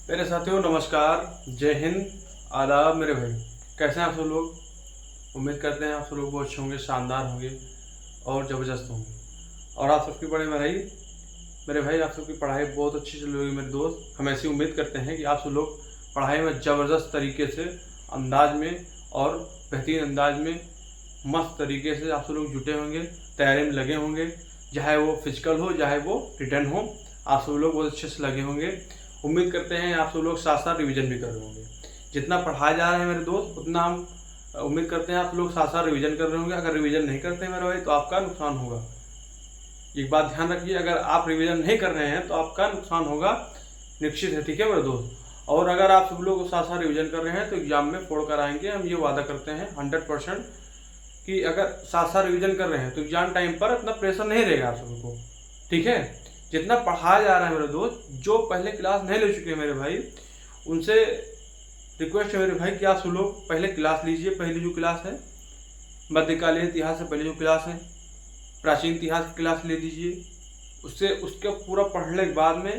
मेरे साथियों नमस्कार, जय हिंद, आदाब मेरे भाई। कैसे हैं आप सब लोग? उम्मीद करते हैं आप सब लोग बहुत अच्छे होंगे, शानदार होंगे और ज़बरदस्त होंगे। और आप सबकी बड़े मेरे भाई आप सबकी पढ़ाई बहुत अच्छी चल रही होगी मेरे दोस्त। हम ऐसी उम्मीद करते हैं कि आप सब लोग पढ़ाई में ज़बरदस्त तरीके से, अंदाज में और बेहतरीन अंदाज में, मस्त तरीके से आप सब लोग जुटे होंगे, तैयारी में लगे होंगे। चाहे वो फिजिकल हो, चाहे वो रिटर्न हो, आप सब लोग बहुत अच्छे से लगे होंगे। उम्मीद करते हैं आप सब लोग साथ साथ रिवीजन भी कर रहे होंगे। जितना पढ़ाया जा रहा है मेरे दोस्त, उतना हम उम्मीद करते हैं आप लोग साथ साथ रिवीजन कर रहे होंगे। अगर रिवीजन नहीं करते मेरे भाई तो आपका नुकसान होगा। एक बात ध्यान रखिए, अगर आप रिवीजन नहीं कर रहे हैं तो आपका नुकसान होगा, निश्चित है। ठीक है मेरे दोस्त। और अगर आप सब लोग साथ साथ रिवीजन कर रहे हैं तो एग्जाम में फोड़ कर आएंगे। हम ये वादा करते हैं 100% कि अगर साथ साथ रिवीजन कर रहे हैं तो एग्जाम टाइम पर इतना प्रेशर नहीं रहेगा आप सबको। ठीक है, जितना पढ़ाया जा रहा है मेरे दोस्त, जो पहले क्लास नहीं ले चुके मेरे भाई, उनसे रिक्वेस्ट है मेरे भाई कि आप सब लोग पहले क्लास लीजिए। पहली जो क्लास है मध्यकालीन इतिहास से पहले जो क्लास है, प्राचीन इतिहास की क्लास ले लीजिए। उससे उसके पूरा पढ़ने के बाद में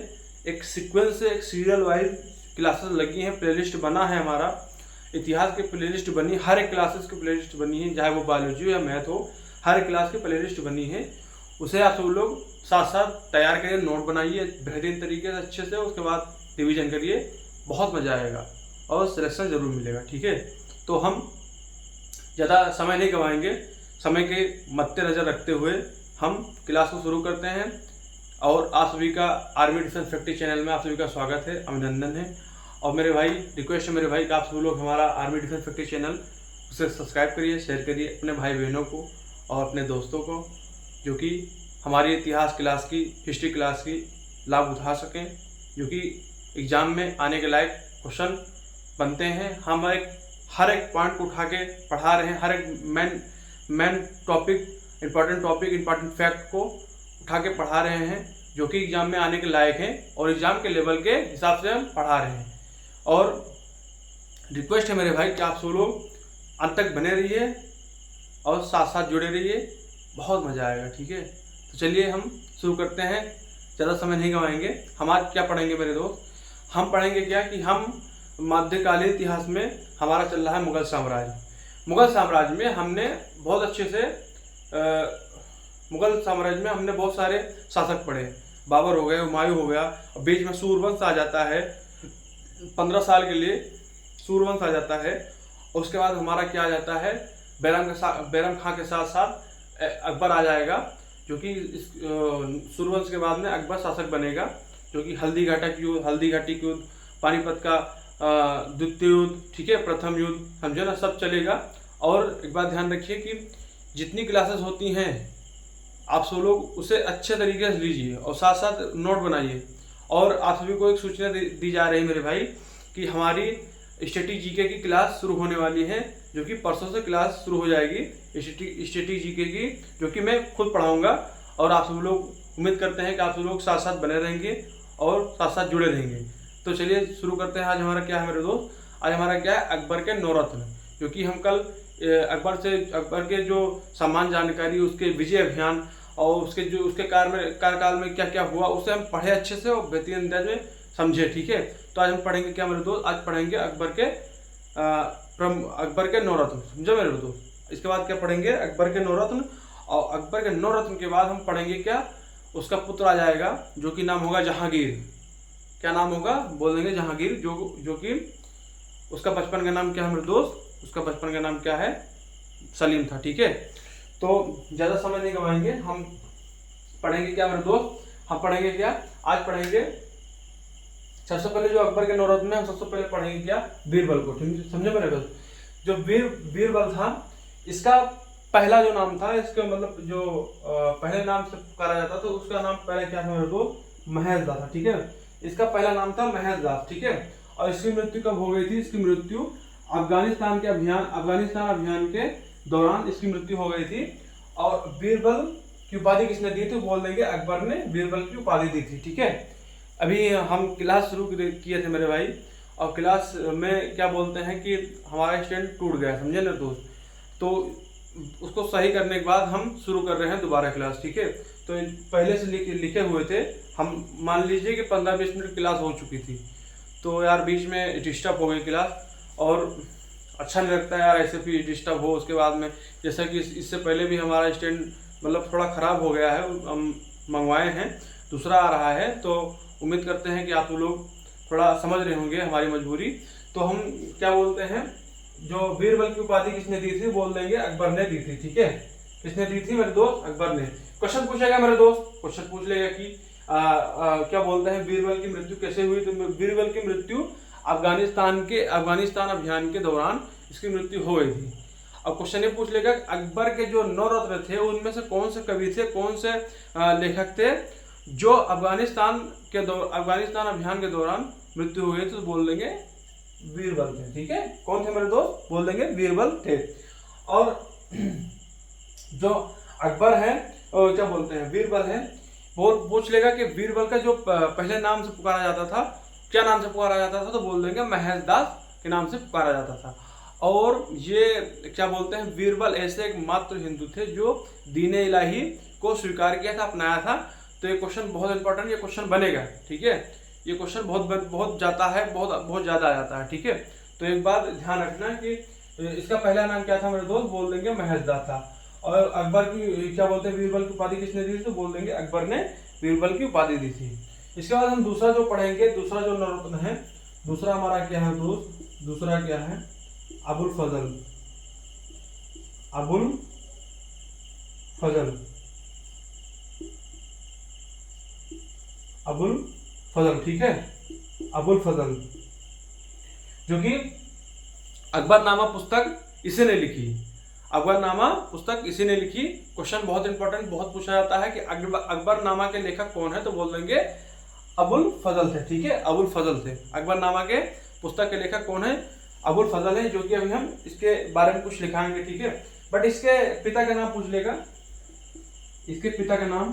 एक सीक्वेंस से, एक सीरियल वाइज क्लासेस लगी हैं, प्लेलिस्ट बना है हमारा। इतिहास की प्लेलिस्ट बनी, हर एक क्लासेस की प्लेलिस्ट बनी है, चाहे वो बायोलॉजी हो या मैथ हो, हर एक क्लास की प्लेलिस्ट बनी है। उसे आप सब लोग साथ साथ तैयार करिए, नोट बनाइए बेहतरीन तरीके से अच्छे से, उसके बाद रिवीजन करिए, बहुत मज़ा आएगा और सिलेक्शन ज़रूर मिलेगा। ठीक है, तो हम ज़्यादा समय नहीं गंवाएंगे, समय के मद्देनज़र रखते हुए हम क्लास को शुरू करते हैं। और आप सभी का आर्मी डिफेंस फैक्ट्री चैनल में आप सभी का स्वागत है, अभिनंदन है। और मेरे भाई रिक्वेस्ट है मेरे भाई कि आप सभी लोग हमारा आर्मी डिफेंस फैक्ट्री चैनल उसे सब्सक्राइब करिए, शेयर करिए अपने भाई बहनों को और अपने दोस्तों को, जो कि हमारी इतिहास क्लास की, हिस्ट्री क्लास की लाभ उठा सकें, जो कि एग्ज़ाम में आने के लायक क्वेश्चन बनते हैं। हम हर एक पॉइंट को उठा के पढ़ा रहे हैं, हर एक मेन टॉपिक, इंपॉर्टेंट फैक्ट को उठा के पढ़ा रहे हैं, जो कि एग्ज़ाम में आने के लायक हैं और एग्ज़ाम के लेवल के हिसाब से हम पढ़ा रहे हैं। और रिक्वेस्ट है मेरे भाई कि आप सब लोग अंत तक बने रहिए और साथ साथ जुड़े रहिए, बहुत मज़ा आएगा। ठीक है, तो चलिए हम शुरू करते हैं, ज़्यादा समय नहीं गंवाएंगे। हम आज क्या पढ़ेंगे मेरे दोस्त? हम पढ़ेंगे क्या कि हम मध्यकालीन इतिहास में हमारा चल रहा है मुग़ल साम्राज्य। मुग़ल साम्राज्य में हमने बहुत अच्छे से मुग़ल साम्राज्य में हमने बहुत सारे शासक पढ़े। बाबर हो गए, हुमायूं हो गया, बीच में सूर्यवंश आ जाता है, 15 साल के लिए सूर्यवंश आ जाता है। उसके बाद हमारा क्या आ जाता है, बैरम खां के साथ साथ अकबर आ जाएगा, जो कि सूर्यवंश के बाद में अकबर शासक बनेगा, जो कि हल्दी घाटी की युद्ध, पानीपत का द्वितीय युद्ध, ठीक है, प्रथम युद्ध, समझे ना, सब चलेगा। और एक बात ध्यान रखिए कि जितनी क्लासेस होती हैं आप सब लोग उसे अच्छे तरीके से लीजिए और साथ साथ नोट बनाइए। और आप सभी को एक सूचना दी जा रही है मेरे भाई कि हमारी स्टैटिक जीके की क्लास शुरू होने वाली है, जो कि परसों से क्लास शुरू हो जाएगी स्टैटिक जीके की, जो कि मैं खुद पढ़ाऊंगा। और आप सब लोग उम्मीद करते हैं कि आप सब लोग साथ साथ बने रहेंगे और साथ साथ जुड़े रहेंगे। तो चलिए शुरू करते हैं। आज हमारा क्या है मेरे दोस्त? आज हमारा क्या है, अकबर के नौरत्न, जो कि हम कल अकबर के जो सामान्य जानकारी, उसके विजय अभियान और उसके कार्यकाल में क्या क्या हुआ, उसे हम पढ़े अच्छे से और बेहतरीन अंदाज में समझे। ठीक है, तो आज हम पढ़ेंगे क्या मेरे दोस्त? आज पढ़ेंगे अकबर के नौरत्न, समझे मेरे दोस्त। इसके बाद क्या पढ़ेंगे? अकबर के नौरत्न। और अकबर के नौरत्न के बाद हम पढ़ेंगे क्या, उसका पुत्र आ जाएगा, जो कि नाम होगा जहांगीर। क्या नाम होगा? बोल देंगे जहांगीर, जो कि उसका बचपन का नाम क्या है मेरे दोस्त? उसका बचपन का नाम क्या है? सलीम था। ठीक है, तो ज़्यादा समय नहीं गंवाएंगे, हम पढ़ेंगे क्या मेरे दोस्त? हम पढ़ेंगे क्या आज? पढ़ेंगे सबसे पहले जो अकबर के नौरत्न में हम सबसे पहले पढ़ेंगे क्या, बीरबल को। ठीक, समझे मेरे दोस्त? जो बीरबल था, इसका पहला जो नाम था, इसके मतलब जो पहले नाम से पुकारा जाता था, उसका नाम पहले क्या था मेरे दोस्त? महेशदास था। ठीक है, इसका पहला नाम था महेशदास। ठीक है, और इसकी मृत्यु कब हो गई थी? इसकी मृत्यु अफगानिस्तान अभियान के दौरान इसकी मृत्यु हो गई थी। और बीरबल की उपाधि किसने दी थी? बोल देंगे अकबर ने बीरबल की उपाधि दी थी। ठीक है, अभी हम क्लास शुरू किए थे मेरे भाई, और क्लास में क्या बोलते हैं कि हमारा स्टैंड टूट गया, समझे ना दोस्त। तो उसको सही करने के बाद हम शुरू कर रहे हैं दोबारा क्लास। ठीक है, तो पहले से लिखे हुए थे हम, मान लीजिए कि 15-20 मिनट क्लास हो चुकी थी, तो यार बीच में डिस्टर्ब हो गई क्लास, और अच्छा नहीं लगता यार ऐसे भी डिस्टर्ब हो उसके बाद में। जैसा कि इससे पहले भी हमारा स्टैंड मतलब थोड़ा ख़राब हो गया है, हम मंगवाए हैं, दूसरा आ रहा है, तो उम्मीद करते हैं कि आप लोग थोड़ा समझ रहे होंगे हमारी मजबूरी। तो हम क्या बोलते हैं, जो बीरबल की उपाधि किसने दी थी, बोल देंगे अकबर ने दी थी, ठीक है। किसने दी थी मेरे दोस्त, अकबर ने। क्वेश्चन पूछेगा मेरे दोस्त, क्वेश्चन पूछ लेगा कि क्या बोलते हैं बीरबल की मृत्यु कैसे हुई, तो बीरबल की मृत्यु अफगानिस्तान अभियान के दौरान इसकी मृत्यु हो गई थी। अब क्वेश्चन ये पूछ लेगा अकबर के जो 9 रत्न थे उनमें से कौन से कवि थे, कौन से लेखक थे जो अफगानिस्तान अभियान के दौरान मृत्यु हुई, तो बोल देंगे बीरबल थे, ठीक है। कौन थे मेरे दोस्त, बोल देंगे बीरबल थे। और जो अकबर है और क्या बोलते हैं बीरबल है, वो पूछ लेगा कि बीरबल का जो पहले नाम से पुकारा जाता था, क्या नाम से पुकारा जाता था, तो बोल देंगे महेश दास के नाम से पुकारा जाता था। और ये क्या बोलते हैं बीरबल ऐसे एक मात्र हिंदू थे जो दीन इलाही को स्वीकार किया था, अपनाया था। तो ये क्वेश्चन बहुत इंपॉर्टेंट, ये क्वेश्चन बनेगा, ठीक है। ये क्वेश्चन बहुत जाता है, बहुत ज़्यादा आ जाता है, ठीक है। तो एक बात ध्यान रखना कि इसका पहला नाम क्या था मेरे दोस्त, बोल देंगे महेश दास था। और अकबर की क्या बोलते हैं बीरबल की उपाधि किसने दी थी, तो बोल देंगे अकबर ने बीरबल की उपाधि दी थी। इसके बाद हम दूसरा जो पढ़ेंगे, दूसरा जो नवरत्न है, दूसरा हमारा क्या है दोस्त, दूसरा क्या है अबुल फजल। अबुल फजल, अबुल फजल, ठीक है। अबुल फजल जो कि अकबरनामा पुस्तक इसी ने लिखी, अकबरनामा पुस्तक इसी ने लिखी। क्वेश्चन बहुत इंपॉर्टेंट, बहुत पूछा जाता है कि अकबरनामा के लेखक कौन है, तो बोल देंगे अबुल फजल थे, ठीक है। अबुल फजल थे, अकबरनामा के पुस्तक के लेखक कौन है, अबुल फजल है, जो कि अभी हम इसके बारे में कुछ लिखाएंगे, ठीक है। बट इसके पिता का नाम पूछ लेगा, इसके पिता का नाम,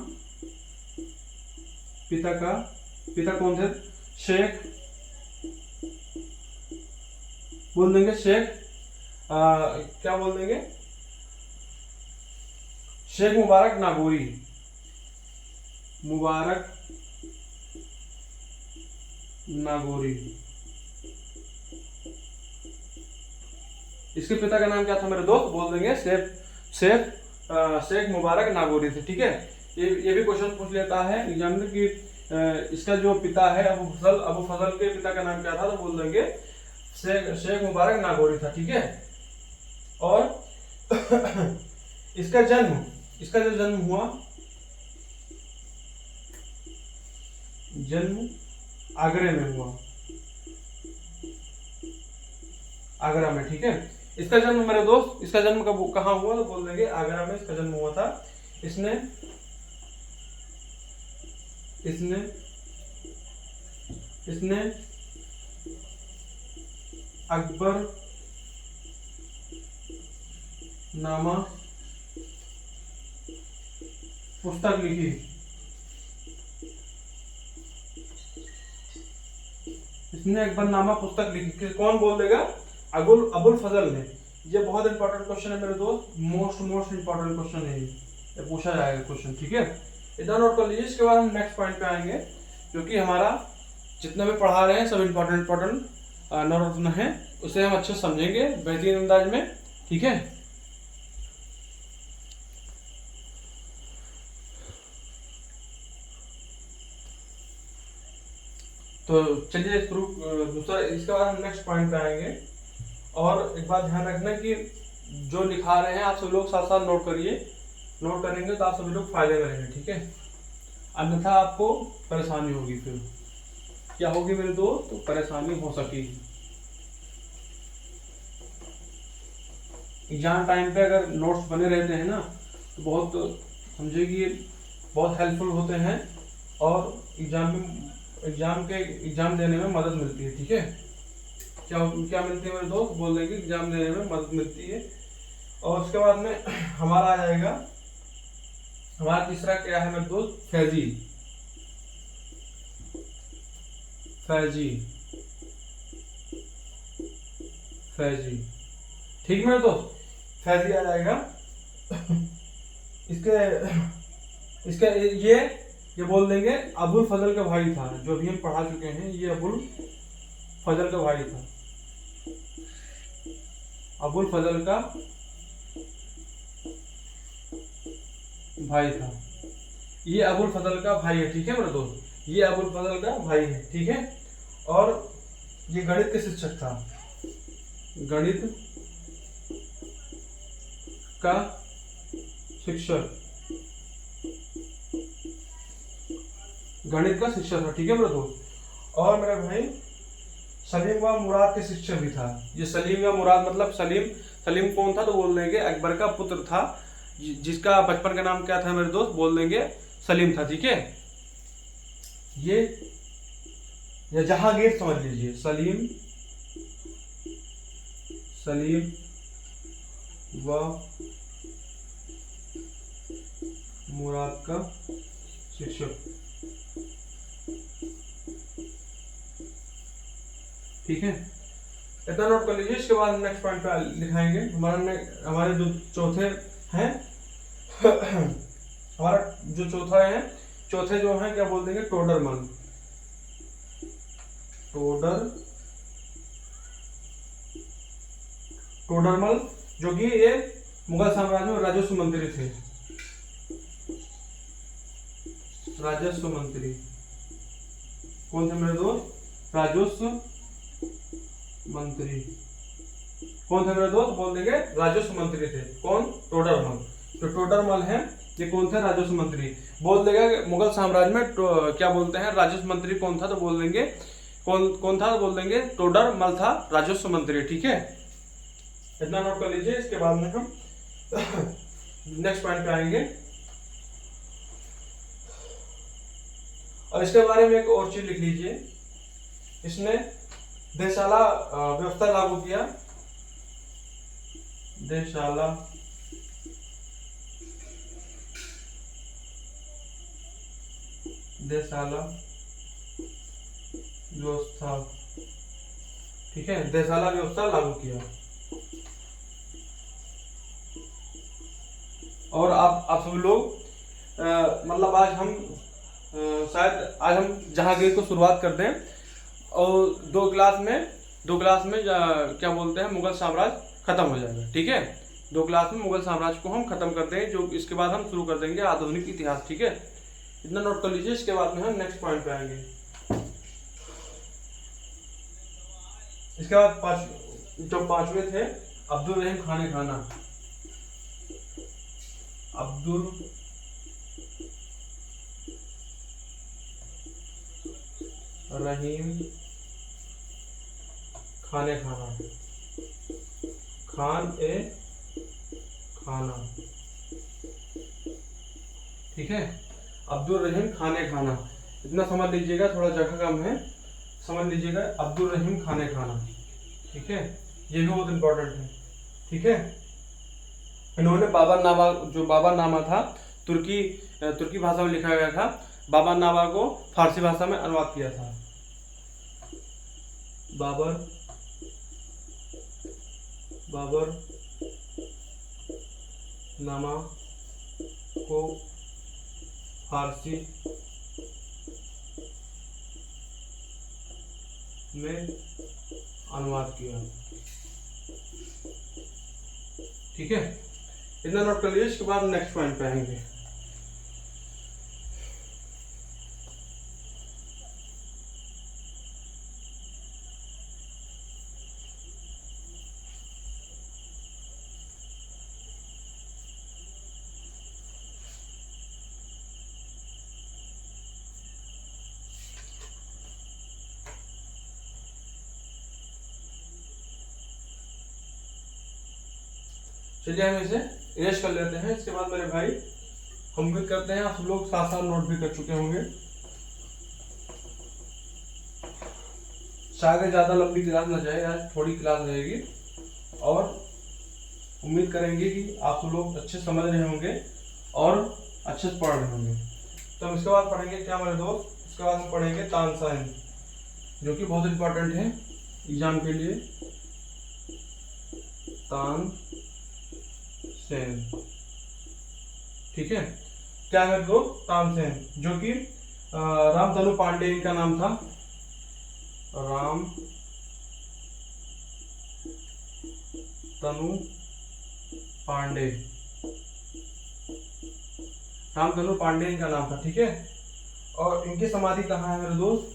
पिता कौन थे, शेख, बोल देंगे शेख क्या बोल देंगे, शेख मुबारक नागौरी, मुबारक नागौरी। इसके पिता का नाम क्या था मेरे दोस्त, बोल देंगे शेख मुबारक नागौरी थे, ठीक है। ये भी क्वेश्चन पूछ लेता है एग्जाम में कि इसका जो पिता है अबू फजल के पिता का नाम क्या था, तो बोल देंगे शेख मुबारक नागौरी था, ठीक है। और इसका जो जन्म हुआ, जन्म आगरे में हुआ, आगरा में, ठीक है। इसका जन्म मेरे दोस्त, इसका जन्म कहाँ हुआ, तो बोल देंगे आगरा में इसका जन्म हुआ था। इसने अकबर नामा पुस्तक लिखी, इसने अकबरनामा पुस्तक लिखी, कौन बोल देगा, अबुल फजल ने। ये बहुत इंपॉर्टेंट क्वेश्चन है मेरे दोस्त, मोस्ट इंपॉर्टेंट क्वेश्चन है ये पूछा जाएगा क्वेश्चन, ठीक है। इधर नोट कर लीजिए। इसके बाद हम नेक्स्ट पॉइंट पे आएंगे, क्योंकि हमारा जितना भी पढ़ा रहे हैं सब इंपॉर्टेंट नवरत्न है, उसे हम अच्छे समझेंगे बेहतरीन अंदाज में, ठीक है। तो चलिए दूसरा, इसके बाद हम नेक्स्ट पॉइंट पे आएंगे। और एक बात ध्यान रखना कि जो लिखा रहे हैं आप सब लोग साथ साथ नोट करिए, नोट करेंगे तो आप सभी लोग फायदे में रहेंगे, ठीक है। अन्यथा आपको परेशानी होगी, फिर क्या होगी मेरे दोस्त, तो परेशानी हो सकेगी। एग्जाम टाइम पे अगर नोट्स बने रहते हैं ना, तो बहुत समझिए कि बहुत हेल्पफुल होते हैं और एग्जाम देने में मदद मिलती है, ठीक है। क्या मिलती है मेरे दोस्त, बोल देंगे एग्जाम देने में मदद मिलती है। और उसके बाद में हमारा आ जाएगा, हमारा तीसरा क्या है मेरे दोस्त, फैजी, ठीक मेरे दोस्त, फैजी आ जाएगा। इसके ये बोल देंगे अबुल फजल का भाई था, जो भी हम पढ़ा चुके हैं, ये अबुल फजल का भाई था, अबुल फजल का भाई था। ये अबुल फजल का भाई है, ठीक है मेरे दोस्त, ये अबुल फजल का भाई है, ठीक है। और ये गणित के शिक्षक था, गणित का शिक्षक, गणित का शिक्षक था, ठीक है मेरे दोस्त। और मेरे भाई सलीम व मुराद के शिक्षक भी था। ये सलीम व मुराद मतलब सलीम, सलीम कौन था तो बोल देंगे अकबर का पुत्र था, जिसका बचपन का नाम क्या था मेरे दोस्त, बोल देंगे सलीम था, ठीक है। ये या जहांगीर समझ लीजिए, सलीम, सलीम व मुराद का शिक्षक, ठीक है। इतना नोट कर लीजिए। इसके बाद नेक्स्ट पॉइंट पे लिखाएंगे। हमारे जो चौथे हैं हमारा जो चौथा है, चौथे जो है क्या बोल देंगे, टोडरमल, टोडरमल, जो कि ये मुगल साम्राज्य में राजस्व मंत्री थे, राजस्व मंत्री। कौन थे मेरे दोस्त, राजस्व मंत्री। कौन थे मेरे दोस्त, बोल देंगे राजस्व मंत्री थे। कौन, टोडरमल। जो टोडरमल है ये कौन थे, राजस्व मंत्री। बोल देगा मुगल साम्राज्य में क्या बोलते हैं, राजस्व मंत्री कौन था तो बोल देंगे कौन था तो बोल देंगे टोडरमल था, राजस्व मंत्री, ठीक है। इतना नोट कर लीजिए। इसके बाद में हम नेक्स्ट पॉइंट पे आएंगे। और इसके बारे में एक और चीज लिख लीजिए, इसने देशाला व्यवस्था लागू किया, देशाला व्यवस्था, ठीक है, देशाला व्यवस्था लागू किया। और आप सब लोग मतलब आज हम शायद आज हम जहांगीर को शुरुआत कर दें, और दो क्लास में क्या बोलते हैं, मुगल साम्राज्य खत्म हो जाएगा, ठीक है। 2 क्लास में मुगल साम्राज्य को हम खत्म कर देंगे, जो इसके बाद हम शुरू कर देंगे आधुनिक इतिहास, ठीक है। इतना नोट कर लीजिए। इसके बाद में हम नेक्स्ट पॉइंट पे आएंगे। इसके बाद जो पांचवे थे, अब्दुल रहीम खाने खाना, अब्दुल रहीम खाने खाना, खाना, ठीक है। अब्दुल रहीम खाने खाना, इतना समझ लीजिएगा, थोड़ा जगह कम है, समझ लीजिएगा। अब्दुल रहीम खाने खाना, ठीक है, ये भी बहुत इंपॉर्टेंट है, ठीक है। इन्होंने बाबरनामा, जो बाबरनामा था, तुर्की भाषा में लिखा गया था, बाबरनामा को फारसी भाषा में अनुवाद किया था। बाबरनामा को फारसी में अनुवाद किया, ठीक है। इतना नोट कर लीजिए। इसके बाद नेक्स्ट पॉइंट पे आएंगे। चलिए हम इसे इरेज कर लेते हैं। इसके बाद मेरे भाई हम भी करते हैं, आप लोग साथ साथ नोट भी कर चुके होंगे। शायद ज्यादा लंबी क्लास ना जाए, आज थोड़ी क्लास रहेगी, और उम्मीद करेंगे कि आप लोग अच्छे समझ रहे होंगे और अच्छे से पढ़ रहे होंगे। तो हम इसके बाद पढ़ेंगे क्या मेरे दोस्त, इसके बाद हम पढ़ेंगे तानसेन, जो कि बहुत इंपॉर्टेंट है एग्जाम के लिए। तानसेन, ठीक है, क्या है दोस्त, तानसेन, जो कि रामतनु पांडे इनका नाम था, रामतनु तनु पांडे, नाम तनु पांडे इनका नाम था, ठीक है। और इनकी समाधि कहाँ है मेरे दोस्त?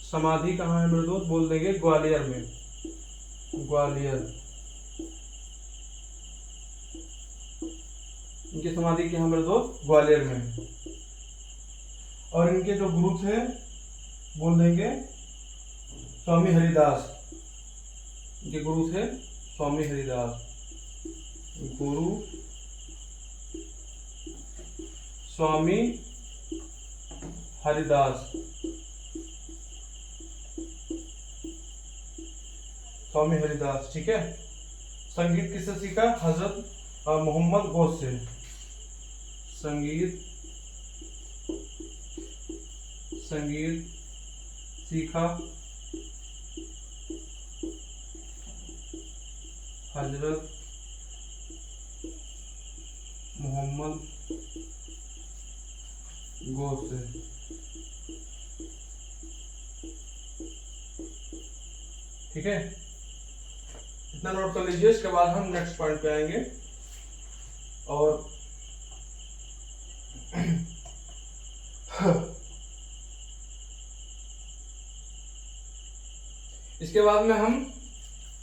समाधि कहाँ है मेरे दोस्त? बोल देंगे ग्वालियर में, ग्वालियर। इनकी समाधि कहाँ मेरे दोस्त? ग्वालियर में है। और इनके जो गुरु थे बोल देंगे स्वामी हरिदास। इनके गुरु थे स्वामी हरिदास, गुरु स्वामी हरिदास, स्वामी हरिदास, ठीक है। संगीत किससे सीखा? हजरत मोहम्मद गौस से। संगीत सीखा हजरत मोहम्मद गौस से, ठीक है। इतना नोट कर लीजिए। इसके बाद हम नेक्स्ट पॉइंट पे आएंगे। और इसके बाद में हम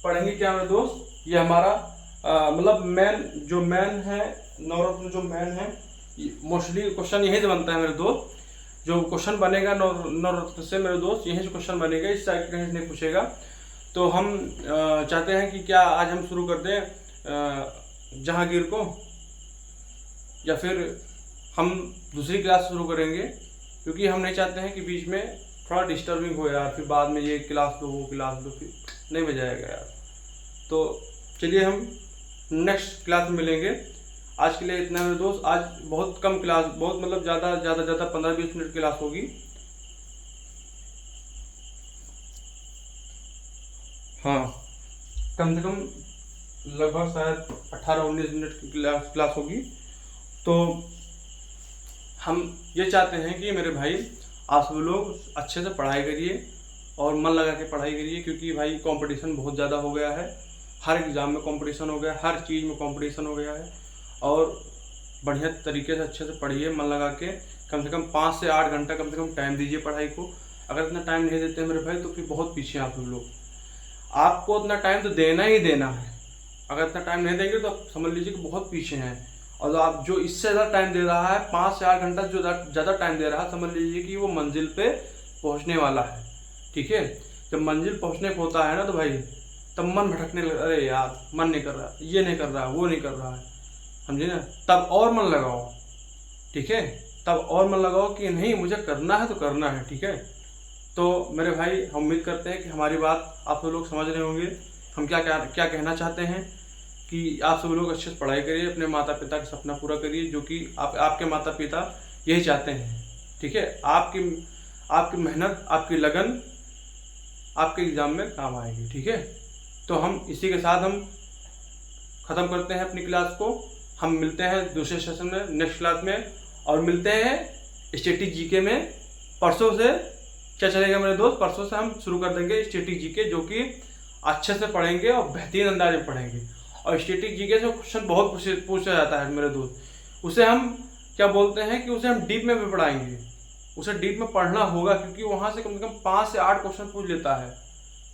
पढ़ेंगे क्या मेरे दोस्त? ये हमारा मतलब मेन है, नवरत्न जो मेन है, मोस्टली क्वेश्चन यही से बनता है मेरे दोस्त। जो क्वेश्चन बनेगा नवरत्न से मेरे दोस्त, यही से क्वेश्चन बनेगा, इस टाइप कहीं नहीं पूछेगा। तो हम चाहते हैं कि क्या आज हम शुरू कर दें जहांगीर को, या फिर हम दूसरी क्लास शुरू करेंगे, क्योंकि हम नहीं चाहते हैं कि बीच में थोड़ा डिस्टर्बिंग हो यार, फिर बाद में ये क्लास दो वो क्लास दो, फिर नहीं मजा आएगा यार। तो चलिए हम नेक्स्ट क्लास में मिलेंगे। आज के लिए इतना मेरे दोस्त। आज बहुत कम क्लास, बहुत मतलब ज़्यादा 15-20 मिनट क्लास होगी। हाँ, कम से कम लगभग शायद 18-19 मिनट की क्लास होगी। तो हम ये चाहते हैं कि मेरे भाई आप सब लोग अच्छे से पढ़ाई करिए और मन लगा के पढ़ाई करिए, क्योंकि भाई कंपटीशन बहुत ज़्यादा हो गया है। हर एग्ज़ाम में कंपटीशन हो गया, हर चीज़ में कंपटीशन हो गया है। और बढ़िया तरीके से अच्छे से पढ़िए, मन लगा के कम से कम 5 से 8 घंटा कम से कम टाइम दीजिए पढ़ाई को। अगर इतना टाइम नहीं देते मेरे भाई तो फिर बहुत पीछे आप लोग। आपको उतना टाइम तो देना ही देना है। अगर इतना टाइम नहीं देंगे तो आप समझ लीजिए कि बहुत पीछे हैं। और आप जो इससे ज़्यादा टाइम दे रहा है, 5 से 8 घंटा जो ज़्यादा टाइम दे रहा है, समझ लीजिए कि वो मंजिल पे पहुंचने वाला है, ठीक है। जब मंजिल पहुंचने को होता है ना तो भाई तब मन भटकने लग, अरे यार मन नहीं कर रहा, ये नहीं कर रहा, वो नहीं कर रहा है, समझे ना। तब और मन लगाओ, ठीक है। तब और मन लगाओ कि नहीं मुझे करना है तो करना है, ठीक है। तो मेरे भाई हम उम्मीद करते हैं कि हमारी बात आप सब लोग समझ रहे होंगे। हम क्या कहना चाहते हैं कि आप सब लोग अच्छे से पढ़ाई करिए, अपने माता पिता का सपना पूरा करिए, जो कि आपके माता पिता यही चाहते हैं, ठीक है। आपकी मेहनत, आपकी लगन आपके एग्ज़ाम में काम आएगी, ठीक है। तो हम इसी के साथ हम ख़त्म करते हैं अपनी क्लास को। हम मिलते हैं दूसरे सेशन में, नेक्स्ट क्लास में, और मिलते हैं स्टैटिक जीके में। परसों से क्या चलेगा मेरे दोस्त? परसों से हम शुरू कर देंगे स्टैटिक जीके, जो कि अच्छे से पढ़ेंगे और बेहतरीन अंदाज में पढ़ेंगे। और स्टैटिक जीके से क्वेश्चन बहुत पूछा जाता है मेरे दोस्त। उसे हम क्या बोलते हैं कि उसे हम डीप में भी पढ़ाएंगे। उसे डीप में पढ़ना होगा, क्योंकि वहाँ से कम 5 से 8 क्वेश्चन पूछ लेता है।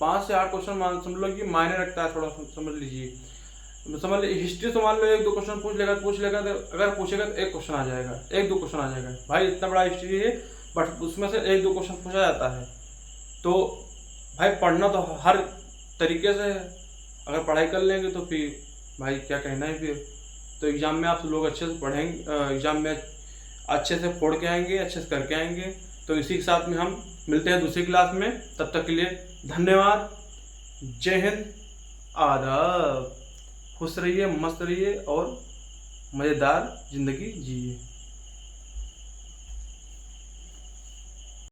5 से 8 क्वेश्चन समझ लो कि मायने रखता है, थोड़ा समझ लीजिए। समझ लीजिए हिस्ट्री से मान लो 1-2 क्वेश्चन पूछ लेगा तो अगर पूछेगा तो 1 क्वेश्चन आ जाएगा, 1-2 क्वेश्चन आ जाएगा। भाई इतना बड़ा हिस्ट्री है, बट उसमें से 1-2 क्वेश्चन पूछा जाता है। तो भाई पढ़ना तो हर तरीके से है। अगर पढ़ाई कर लेंगे तो फिर भाई क्या कहना है फिर। तो एग्ज़ाम में आप लोग अच्छे से पढ़ेंगे, एग्ज़ाम में अच्छे से पढ़ के आएंगे, अच्छे से करके आएंगे। तो इसी के साथ में हम मिलते हैं दूसरी क्लास में। तब तक के लिए धन्यवाद। जय हिंद, आदाब। खुश रहिए, मस्त रहिए और मज़ेदार ज़िंदगी जिए।